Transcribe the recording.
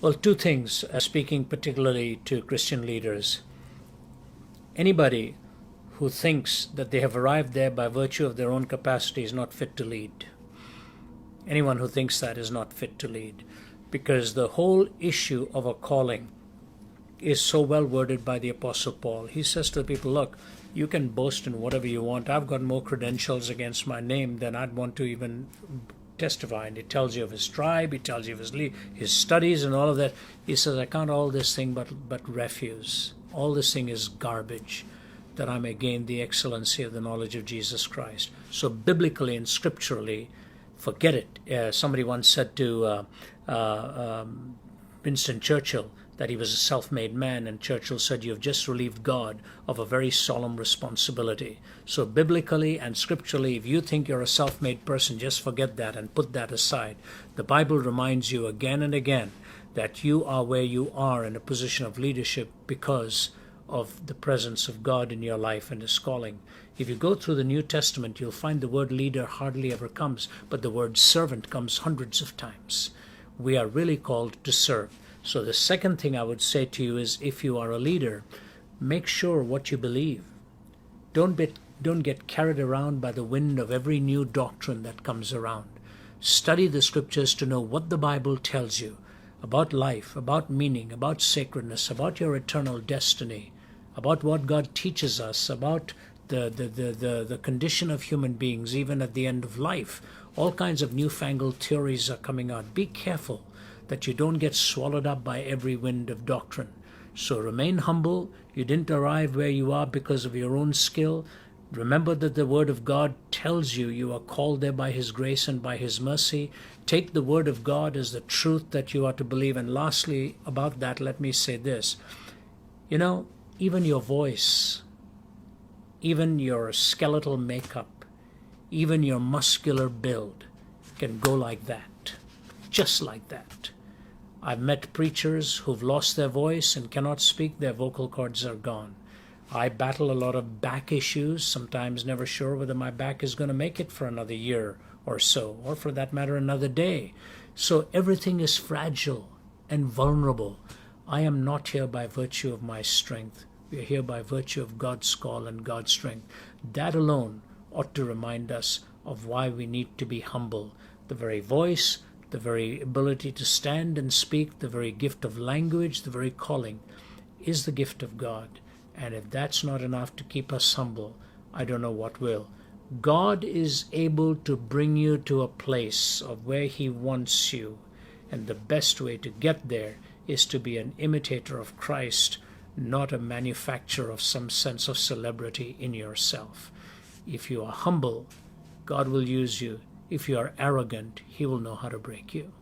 Well, two things, speaking particularly to Christian leaders. Anybody who thinks that they have arrived there by virtue of their own capacity is not fit to lead. Anyone who thinks that is not fit to lead, because the whole issue of a calling is so well worded by the Apostle Paul. He says to the people, look, you can boast in whatever you want. I've got more credentials against my name than I'd want to even testify. And he tells you of his tribe, he tells you of his studies and all of that. He says, I count all this thing but refuse. All this thing is garbage, that I may gain the excellency of the knowledge of Jesus Christ. So biblically and scripturally, forget it. Somebody once said to Winston Churchill that he was a self-made man, and Churchill said, you have just relieved God of a very solemn responsibility. So biblically and scripturally, if you think you're a self-made person, just forget that and put that aside. The Bible reminds you again and again that you are where you are in a position of leadership because of the presence of God in your life and His calling. If you go through the New Testament, you'll find the word leader hardly ever comes, but the word servant comes hundreds of times. We are really called to serve. So the second thing I would say to you is, if you are a leader, make sure what you believe. Don't get carried around by the wind of every new doctrine that comes around. Study the scriptures to know what the Bible tells you about life, about meaning, about sacredness, about your eternal destiny, about what God teaches us, about the condition of human beings, even at the end of life. All kinds of newfangled theories are coming out. Be careful that you don't get swallowed up by every wind of doctrine. So remain humble. You didn't arrive where you are because of your own skill. Remember that the Word of God tells you you are called there by His grace and by His mercy. Take the Word of God as the truth that you are to believe. And lastly, about that, let me say this. You know, even your voice, even your skeletal makeup, even your muscular build can go like that, just like that. I've met preachers who've lost their voice and cannot speak. Their vocal cords are gone. I battle a lot of back issues, sometimes never sure whether my back is going to make it for another year or so, or for that matter, another day. So everything is fragile and vulnerable. I am not here by virtue of my strength. We are here by virtue of God's call and God's strength. That alone ought to remind us of why we need to be humble. The very voice, the very ability to stand and speak, the very gift of language, the very calling is the gift of God. And if that's not enough to keep us humble, I don't know what will. God is able to bring you to a place of where He wants you. And the best way to get there is to be an imitator of Christ, not a manufacturer of some sense of celebrity in yourself. If you are humble, God will use you. If you are arrogant, He will know how to break you.